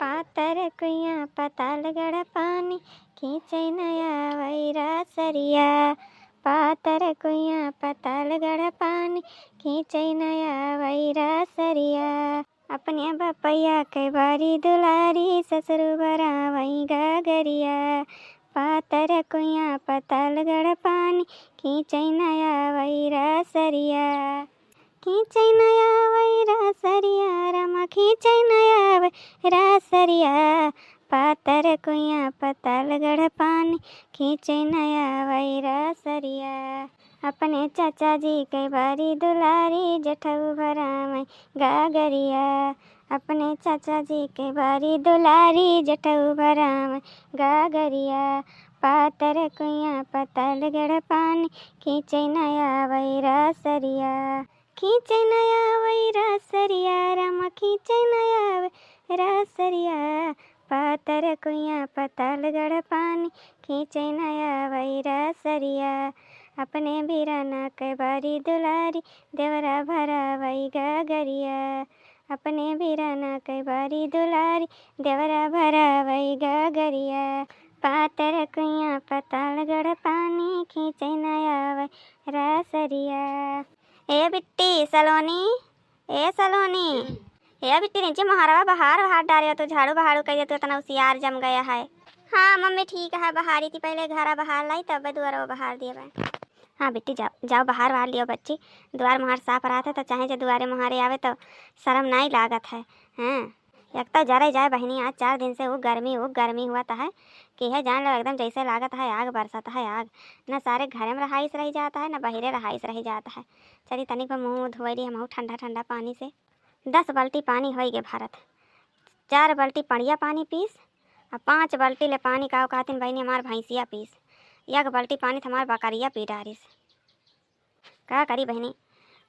पातर कुइया पताल गड़ पानी खींचे नया वैरा सरिया। पातर कुइया पताल गड़ पानी खींचे नया वैरा सरिया। अपने बपैया के बारी दुलारी ससुर बरा वही गगरिया। पातर कुइया पताल गड़ पानी खींचे नया वैरा सरिया। खींचे नया वैरा सरिया रमा खींचे नया वैरा सरिया। पातर कुइया पताल गड़ पानी खींचे नया वैरा सरिया। अपने चाचा जी के बारी दुलारी जेठऊ भरा में गागरिया। अपने चाचा जी के बारी दुलारी जेठऊ भरा में गागरिया। पातर कुइया पताल गड़ पानी खींचे नया वैरा सरिया। खींचे नया वैरा सरिया रमा खींचे नया वैरा सरिया। पातर कुइया पताल गड़ पानी खींचे नया वैरा सरिया। अपने बिराना के बारी दुलारी देवरा भरा वही गगरिया। अपने बिराना के बारी दुलारी देवरा भरा वही गगरिया। पातर कुइया पताल गड़ पानी खींचे नया वैरा सरिया। ए बिट्टी सलोनी, ए सलोनी, ए बिट्टी नीचे महारावा बाहर बाहर डाले तो झाड़ू बहाड़ू कर तो तना उसियार जम गया है। हाँ मम्मी ठीक है, बहारी थी पहले घरा बाहर लाई तब द्वारा बाहर दिया भाई। हाँ बिट्टी जाओ जाओ बाहर बाहर लियो बच्ची। द्वार महार साफ रहा था तो चाहे जो द्वारे महारे आवे तो शर्म नहीं लागत है। हाँ एक तो जरे जाए बहनी आज 4 दिन से वो गर्मी हुआ था है कि है जान लो एकदम जैसे लागत है आग बरसत है आग। न सारे घर में रहाइश रह जाता है न बहिरे रहाइश रह जाता है। चली तनिक को मुँह धोली हम ठंडा ठंडा पानी से। 10 बाल्टी पानी हो गए भारत। 4 बाल्टी पड़िया पानी पीस और 5 बाल्टी ले पानी का कहती बहनी हमार भैंसिया पीस। 1 बाल्टी पानी हमार बकरिया पी डारिस। क्या करी बहनी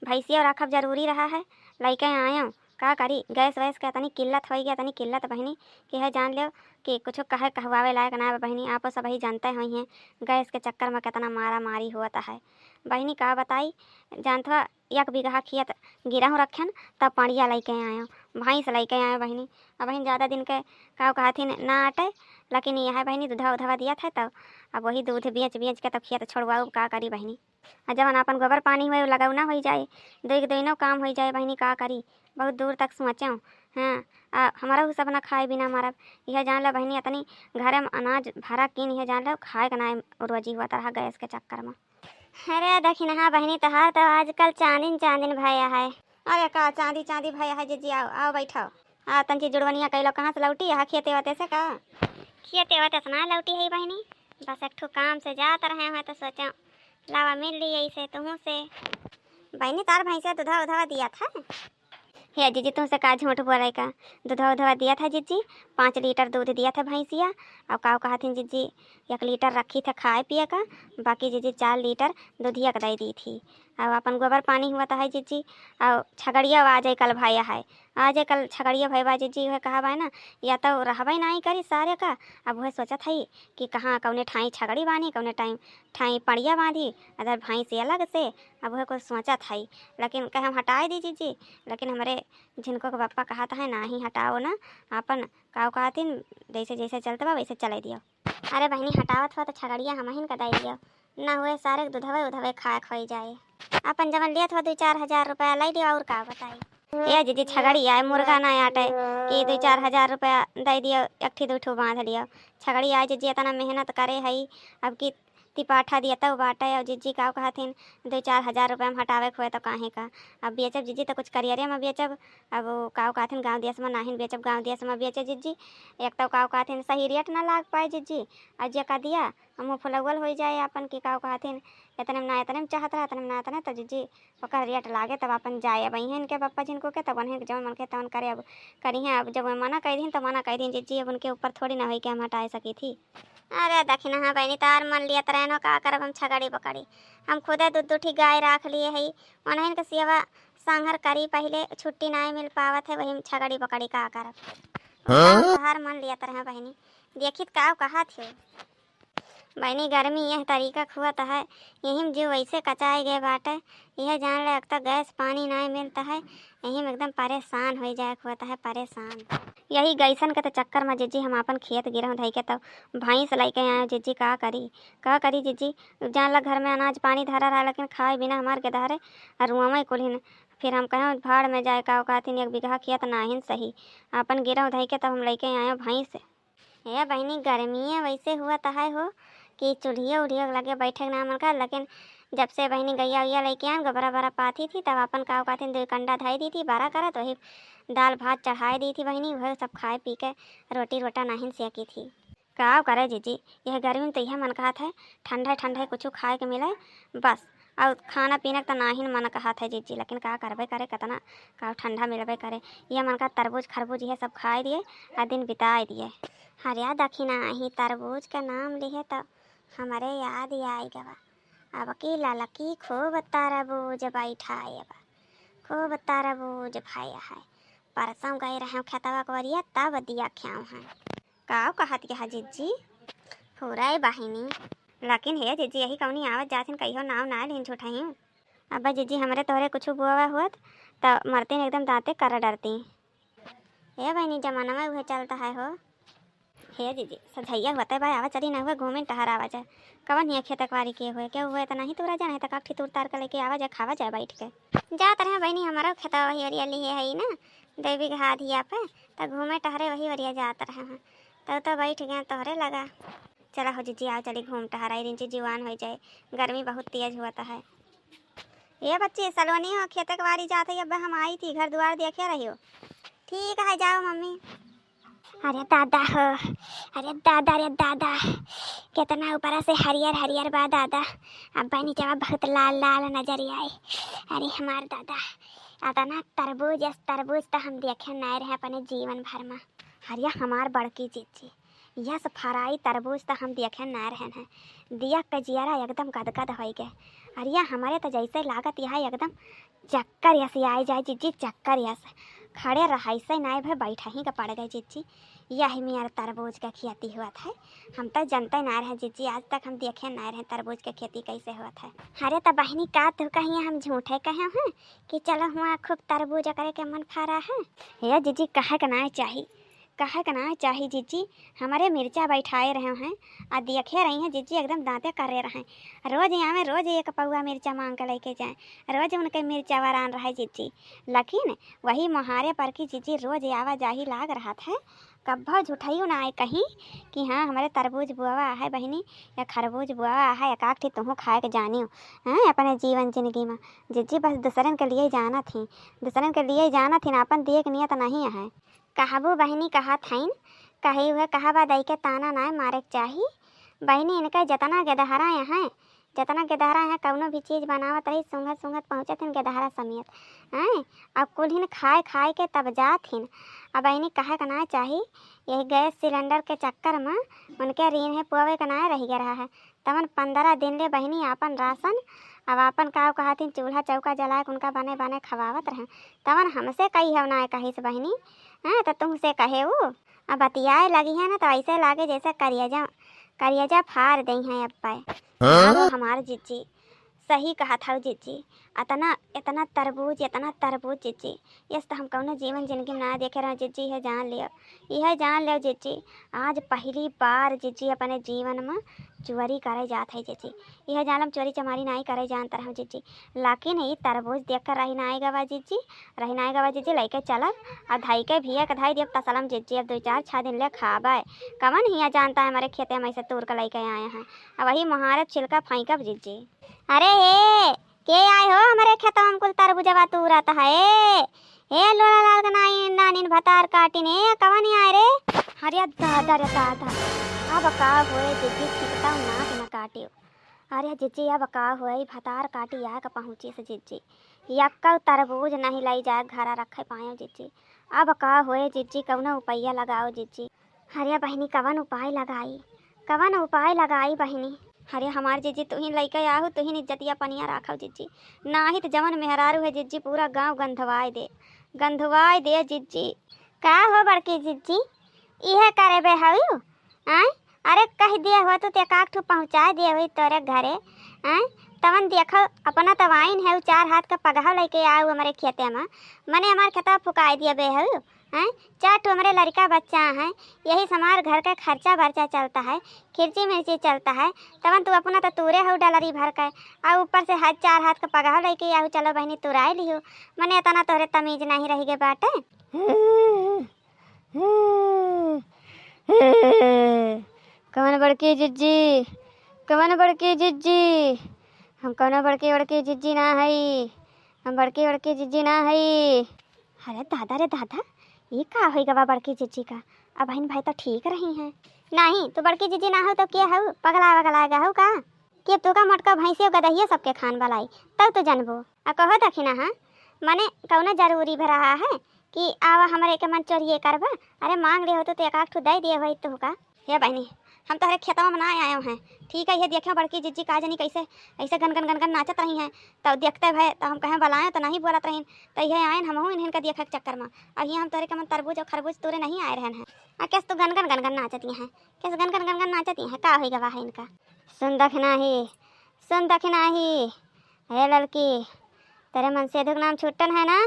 भैंसिया रखब जरूरी रहा है। लैके आयो का करी गैस वैस का तनी किल्लत हो गया तनी किल्लत बहनी कि है जान लो कि कुछ कहे कहवावे लायक ना बहनी। आप सब ही जानते हुई हैं गैस के चक्कर में कितना मारा मारी होता है बहनी। का बताई जानथवा 1 बीघा खेत गिरहूँ रखन तब पड़िया लेके आयो भैंस लेके आयो बहनी। अब बहन ज़्यादा दिन के का कहथिन ना अटे लेकिन यह है बहनी दूधा उधवा दिया था तब अब वही दूध बेच बेच के तब खेत छोड़वाऊ का करी बहनी। जब अपन गोबर पानी हुए लगाऊ ना हो जाए दोनों काम हो जाए बहनी का करी। बहुत दूर तक सोचूँ हाँ हमारा वो सब ना खाए बिना मारब। यह जान लो बहनी इतनी घर में अनाज भरा किन यह जान लो खाए का ना रोजी हुआ रहा गैस के चक्कर में। अरे देखी हाँ बहनी तहार तो आजकल चांदीन भैया है। अरे का चांदी चांदी भैया है जी आओ आओ बैठो। तंची जुड़वनिया कैलो कहाँ से लौटी है खेते वते से का खेते वते से ना लौटी है बहनी। बस एक ठो काम से जात रहे हैं तो सोचा लावा मिल ली ऐसे तुहूँ से। बहनी तार भैंसिया दूधा उधवा दिया था हे जीजी तुमसे का झूठ बोले का। दूधा उधवा दिया था जीजी 5 लीटर दूध दिया था भैंसिया। और का कहती जीजी 1 लीटर रखी था खाए पिए का बाकी जीजी 4 लीटर दूधिया का दे दी थी। और अपन गोबर पानी हुआ था है जीजी। और छगड़िया आ जाए कल भाया है आ जाए कल छगड़िया भैया जीजी वह कहा भाई ना या तो रहबे नहीं करी सारे का। अब वह सोचा था कि कहाँ कौने ठाई छगड़ी बांधी कौने टाइम ठाई पड़िया बांधी अदर भैंस अलग से। अब वह कुछ सोचा था लेकिन कहे हम हटाए दी जीजी लेकिन हमारे जिनको का पापा कहा था है ना ही हटाओ ना अपन का कहती जैसे जैसे चलते बा वैसे चले दियो। अरे बहनी हटावत हो तो छगड़िया हम ही कदाई दियो ना हुए सारे दूधवे उधवे खा खोई जाए। अपन जब लिया था 2-4 हजार रुपया लाई दियो और का बताई ये जीजी छगड़ी आए मुर्गा ना आटे कि 2-4 हजार रुपया दे दियो 1-2 ठो बांध लियो। छगड़ी आए जीजी इतना मेहनत करे है अब कि तिपाठा दिया तब बाटे। और जीजी का कहथिन 2-4 हजार रुपया में हटावे खोए तो काहे का अब बेचब जीजी तो कुछ करियरे में बेचब। अब का कहथिन गाँव देश में नहीं बेचब गाँव देश में बेचे जीजी एक तो का कहथिन सही रेट ना लाग पाए जीजी। और जे का दिया मुँह फुलौल हो जाए अपन की का कहथिन इतने में ना इतने में चाहत रहा इतने में ना इतने तो जीजी ओकर रेट लागे तब अपन जाए अब हैं इनके पप्पा जिनको के तब उन्हें जब मन के तवन करे अब करी हैं। अब जब मना कर दी तो मना कर दी जीजी अब उनके ऊपर थोड़ी ना हुई कि हम हटा सकी थी। अरे दखिन हाँ बहनी तार मन लिया तरह का करब हम छगड़ी बकड़ी हम खुदे 2-2 गाय रख लिए है उन्हें के सेवा संघर करी पहले छुट्टी नहीं मिल पावत है वही छगड़ी बकड़ी का करब। तार मन लिया तरह बहनी देखित का कहा थे बहनी गर्मी यह तरीका खुआत है, यही में जो वैसे कचाए गए बाटे। यह जान ले तो गैस पानी नहीं मिलता है, यही में एकदम परेशान हो जाए खुआता है परेशान। यही गैसन के तो चक्कर में जीजी हम अपन खेत गिरह धई के तब भैंस लेके आए जीजी। का करी जीजी, जान ला घर में अनाज पानी धरा रहा लेकिन खाए बिना हमार के धारे और रुआ कुल। फिर हम कहें भाड़ में जाए का कहती 1 बीघा खेत नाहिन सही, अपन गिरह धई के तब हम लेके आए भैंस। ये बहनी गर्मी है वैसे हुआ तहाय हो कि चूल्हिया उड़िया लगे बैठे ना मन का। लेकिन जब से बहनी गैया उया लेके आन गोबरा बरा पाती थी तब अपन का कहती 2 कंडा धाई दी थी 12 करा, तो वही दाल भात चढ़ाई दी थी बहनी। वह सब खाए पी के रोटी रोटा नाहिन सेकी थी। का करे जीजी, यह गर्मी में तो यह मन कहत है ठंडा ठंडा कुछ खाए के मिले बस, और खाना पीना तो नाहिन मन कहत है जीजी। लेकिन का करबे करे, कितना का ठंडा मिलबे करे। यह मन का तरबूज खरबूज यह सब खाए दिए आ दिन बिताए दिए। हरिया दखिना ही तरबूज का नाम लिए तो हमारे याद ही आई गवा। अब की ललकी खूब तरबूज बैठाए बा, खूब तरबूज भाया है। परसों गए रहे खेतवा करिया तब दिया ख्याऊ है। का कहत यह जीजी पूरा बहिनी, लेकिन हे जीजी यही कौनी आवत जाथिन कहियो नाव ना लेन छुटाई। अब जीजी हमारे तोहरे कुछ बुआ हुत तो मरती एकदम दांते कर डरती। हे बहनी जमाना में वह चलता है हो। हे जीजी सधैया हुआ भाई आवा चली ना हुआ घूमे टहर आवा जाए कवन हिया खेतकवारी के हुए क्या हुए तो नहीं तुरा जाए तो काठी तूर तार कर लेके आवा जाए खावा जाए बैठ के जात रहे बहनी। हमारा खेता वही वरिया ली है ना देवी घा धिया पे तो घूमे टहरे वही वरिया जात रहे हैं तो बैठ गए तोहरे लगा। चला हो जीजी आओ चली घूम टहरा रिंची जीवान हो जाए, गर्मी बहुत तेज हुआ है। ये बच्ची सलोनी हो खेतकवारी जाते अब हम आई थी घर द्वार देखे रही हो। ठीक है जाओ मम्मी। अरे दादा हो, अरे दादा कितना ऊपर से हरियर हरियर बा दादा। अब्बा नीचे बहुत लाल लाल नजर आए। अरे हमार दादा अतना तरबूज तो हम देखे नहीं रहे अपने जीवन भर में। हरिया हमार बड़की जीजी यह सब फराई तरबूज तो हम देखे नहीं रहे हैं। दिया के जियारा एकदम गदगद हो गए। अरिया हमारे तो जैसे लागत यह एकदम चक्कर यस आई जाए जीजी, चक्कर यस खड़े रहा से नहीं भाई बैठा ही का पड़ गए जीजी। यही मेरा तरबूज का खेती हुआ था, हम तो जनते ना रहे जीजी, आज तक हम देखे ना रहे तरबूज के खेती कैसे हुआ था। अरे तो बहनी का तो कहीं हम झूठे कहे हैं कि चलो हुआ खूब तरबूज करे के मन फरा है। ये जीजी कहे का ना चाहिए जीजी। हमारे मिर्चा बैठाए रहे हैं आ देखे रही हैं जीजी एकदम दांते करे रहे। रोज यहाँ में रोज एक पौआ मिर्चा मांग कर लेके जाएँ, रोज उनके मिर्चा वरान रहा जीजी। लेकिन वही मुहारे पर की जीजी रोज आवाजाही लाग रहा था। कब्बो झूठाइयो ना आए कहीं कि हाँ हमारे तरबूज बुआ है बहनी या खरबूज बुआ है या काकठी तुम खाए के जानी हो हैं अपने जीवन जिंदगी में। जीजी बस दूसरन के लिए जाना थी ना, अपन दिए के नियत नहीं है। कहबू बहनी कहा थाइन कही हुए कहा बा दई के ताना ना मारे के चाही बहनी। इनका जतना गेदहरा हैं जितना गेदहरा है कौनो भी चीज़ बनावत रही सूंघत पहुँचत हिन गेदहरा समेत हैं। अब कुल हिन खाए के तब जात हिन। अब बहनी कहे का ना चाही यही गैस सिलेंडर के चक्कर में उनके रीन है पुआवे का ना रह गया है। तमन 15 दिन ले बहनी आपन राशन अब आपन का कहथिन चूल्हा चौका जला के उनका बने बने खवावत रहे। तमन हमसे कही है ना कही से बहनी हैं तो तुमसे कहे वो अब बतियाए लगी है ना तो ऐसे लागे जैसे करियजा फाड़ दी हैं। अब पाए हमारे जीजी सही कहा था जीजी, इतना तरबूज जीजी यस तो हम कौनो जीवन जिंदगी में ना देखे रहे जीजी। यह जान लियो जीजी, आज पहली बार जीजी अपने जीवन में चोरी करे जात है जीजी। यह जानम चोरी चमारी नहीं करे जानता रहा जीजी। लेकिन ये तरबूज देख कर रही नाई गवा जीजी लेके चलल अब धाई के भी धाई देव तसलम जीजी। अब 2-4 दिन ले खाबा कवन हिया जानता है हमारे खेते में से तोड़ कर लेके आए हैं। अब वही मुहारत छिलका फेंकब जीजी। अरे हे के आए हो हमारे खेतवा में कुल तरबूजवा तूरत है हे लोला लाल का नानी भतार काटिन हे कवन आए रे। अरे दादा अब का होए जीजी छिकता नाक न काटियो। अरे जीजी अब का होए भतार काटी आ का पहुँची से जीजी यक्का तरबूज नहीं लाई जाए घरा रखे पाए जीजी। अब का होए जीजी कौनो उपाय लगाओ जीजी। अरे बहनी कवन उपाय लगाई बहनी। अरे हमार जीजी तू ही लैके आहू तू ही इज्जतिया पनिया राखो जीजी, ना ही तो जवन मेहरारू है जीजी पूरा गांव गंधवाए दे जीजी। का हो बड़की जीजी इहे करे बे हवी आय अरे कह दिया हुआ तो ते काक ठू पहुँचा दिया हुई तोरे घरे हैं। तवन देखो अपना तवाइन है 4 हाथ का पगहा लेके आऊ हमारे खेते में, मने हमारे खेता फुकाई दिया बे है हैं। 4 ठो हमारे लड़का बच्चा हैं, यही से हमारे घर का खर्चा बर्चा चलता है, खिर्ची मिर्ची चलता है। तवन तू अपना तो तूरे हो डलरी भर के और ऊपर से 4 हाथ का पगहा लेके आऊ। चलो बहनी तुराई लियो, मने इतना तोरे तमीज नहीं रही गे बाटे। कौन बड़की जिज्जी, कौन बड़की जिज्जी? हम कौन बड़की बड़की जिज्जी ना है, हम बड़की बड़की जिज्जी ना है। अरे दादा रे दादा, ये का हो गवा बड़की जिज्जी का? अब बहन भाई तो ठीक रही हैं। नहीं तो बड़की जिज्जी ना हो तो क्या हो, पगला वगलाएगा हो का? कि तू का मोटका भैंसी गदहिया सबके खान वालाई तब तो जानबो। आ कहो दखिना हाँ, मने कौन जरूरी भी रहा है कि आवा हमारे के मन चोरिए करबा? अरे मांग रहे हो तो एक आख ठू दे दिए भाई तू का। हे बहनी हम तो हरे खेतवा में ना आए हैं, ठीक है। ये देखो बड़की जिज्जी का जनी कैसे ऐसे गन गन गन गन नाचत रही हैं, तो देखते भय तो हम कहें बुलाएं तो नहीं बोलत रही, तो ये आए हम इन्हें का देखे के चक्कर में। और ये हम तोरे के मन तरबूज और खरबूज तोरे नहीं आए रहे हैं। कैसे तू गन गन गन गन नाचती हैं, कैसे गन गन गन गन नाचती हैं? का हो गवा है इनका? सुन दखना ही, सुन दखना ही। हे लड़की, तेरे मन से दुख नाम छुट्टन है ना?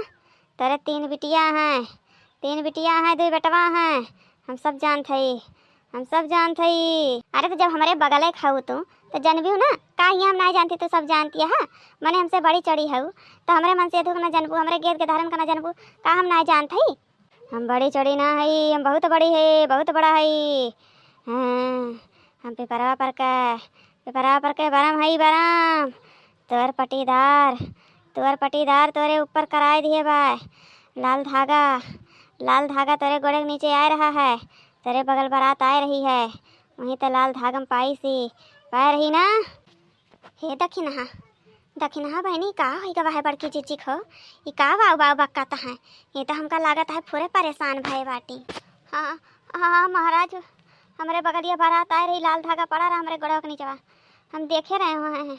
तेरे 3 बिटिया हैं, 3 बिटिया हैं, 2 बेटवा हैं। हम सब जानते ही, हम सब जानते ही। अरे तो जब हमारे बगले खाऊ तो जानबी ना का? ये हम नहीं जानती तो सब जानती है। मने हमसे बड़ी चढ़ी है तो हमारे मन से दुख ना जानबू, हमारे गेद के धारण का ना जानबू का? हम नहीं जानते ही। हम बड़ी चढ़ी ना है, हम बहुत बड़ी है, बहुत बड़ा है। हाँ, हम पेपरवा पर के बरम है बरम। तोर पटीदार, तोर पटीदार तोरे ऊपर कराए दिए बा। लाल धागा, लाल धागा तेरे गोड़े के नीचे आ रहा है। तेरे बगल बारात आ रही है, वहीं तो लाल धागा में पाई सी पा रही ना। हे दखिनहा, दखिनहा बहनी का हो गवा है बड़की जिज्जी खो? ये का वाव वाव बक्काता है? ये तो हमका लागत है पूरे परेशान भय बाटी। हाँ हाँ महाराज, हमारे बगलिया बारात आ रही, लाल धागा पड़ा रहा हमारे गोड़ों के नीचे। हम देखे रहे हुए हैं,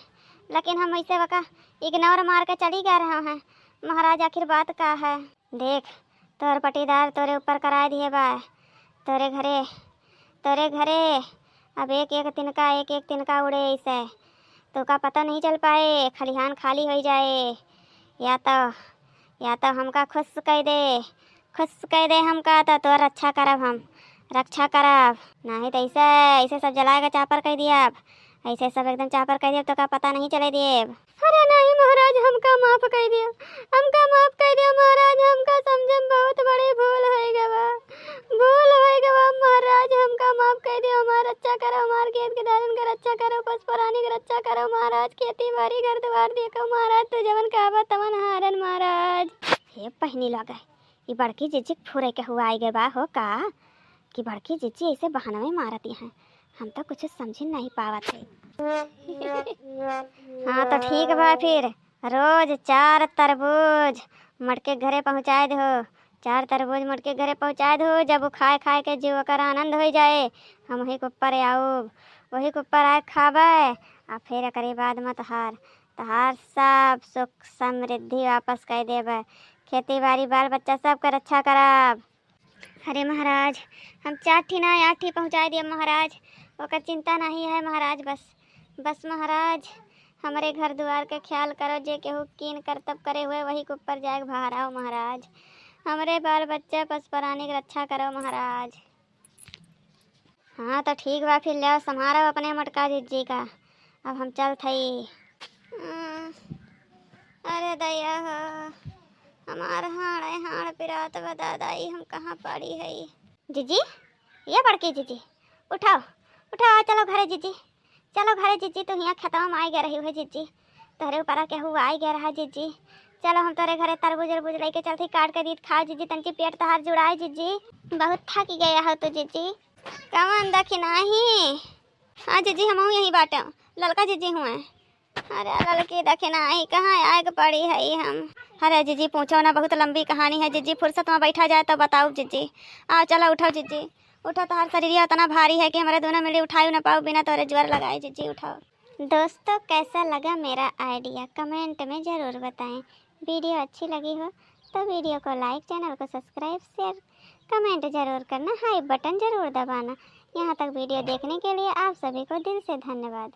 लेकिन हम ऐसे वका इग्नोर मार के चली गए रहे हैं। महाराज आखिर बात का है? देख तोर पटीदार तोरे ऊपर करा दिए बा। तोरे घरे, तोरे घरे अब एक एक तिनका उड़े ऐसे तो का पता नहीं चल पाए, खलिहान खाली हो जाए। या तो हमका खुश कह दे, खुश कह दे हमका तो तोर रक्षा करब, हम रक्षा करब। नहीं तो ऐसे ऐसे सब जलाएगा चापर कह दिया, ऐसे सब एकदम चापर कह दिया तो का पता नहीं चले दिए। अरे नहीं महाराज, हमका माफ कर दिया, हमका माफ कर दिया महाराज। हमका समझे बहुत बड़ी भूल है गवा, भूल है गवा महाराज। हमका माफ कर दिया, हमारा रक्षा करो, हमारे खेत के धारण का रक्षा करो, पशु प्राणी का रक्षा करो महाराज। खेती बाड़ी घर द्वार देखो महाराज, तो जवन काबा तवन हारन महाराज। हे पहनी लगा ये बड़की जिज्जी फुरे के हुआ आई गए बा हो का कि बड़की जिज्जी ऐसे बहाना में मारती हैं। हम तो कुछ समझ नहीं पावा थे। हाँ तो ठीक बा, फिर रोज 4 तरबूज मटके घरे पहुँचाए दो, 4 तरबूज मटके घरे पहुँचाए दो। जब वो खाए खाए के जीव कर आनंद हो जाए, हम वही के ऊपर आओ, वही के ऊपर आए खाबे। आ फिर करे बाद में तहार सब सुख समृद्धि वापस कर देबे, खेती बाड़ी बाल बच्चा सब का रक्षा करब। अरे महाराज हम 4 ठी ना 8 ठी पहुँचा दिए महाराज, ओकर चिंता नहीं है महाराज। बस महाराज हमारे घर द्वार के ख्याल करो, जे केहू कीन करतब करे हुए वही के ऊपर जाए बाहर आओ महाराज। हमारे बाल बच्चे पशु प्राणी की रक्षा करो महाराज। हाँ तो ठीक बा, फिर ले संभारो अपने मटका जिज्जी का। अब हम चल थई। अरे दया हो, हमार हाड़ पिरात बता दाई, हम कहाँ पड़ी है जिज्जी? ये बड़की जिज्जी उठाओ उठाओ, चलो घरे जिज्जी, चलो घरे जिज्जी। तो यहाँ खेतवा में आई गए रही है जिज्जी, तोहरे ऊपर के हुआ आई गया रहा जिज्जी। चलो हम तोरे घरे तरबूज अरबूज लेके चलती, काट के दी खाओ जिज्जी, तंची पेट तहार जुड़ाए जिज्जी। बहुत थक गया हो तो जिज्जी, कवन दखी नहीं। हाँ जिज्जी हम यही बाटे, ललका जिज्जी हुए। अरे लड़की दखी नहीं कहाँ आए पड़ी है हम। अरे जिज्जी पूछो ना, बहुत लंबी कहानी है जिज्जी, फुर्सत में बैठा जाए तो बताओ जिज्जी। आओ चलो उठाओ जिज्जी, उठो। तो हर शरीर इतना भारी है कि हमारे दोनों मिले उठाए ना पाओ बिना तोरे ज्वर लगाए जिज्जी, उठाओ। दोस्तों कैसा लगा मेरा आइडिया कमेंट में ज़रूर बताएं। वीडियो अच्छी लगी हो तो वीडियो को लाइक, चैनल को सब्सक्राइब, शेयर, कमेंट ज़रूर करना, हाई बटन ज़रूर दबाना। यहाँ तक वीडियो देखने के लिए आप सभी को दिल से धन्यवाद।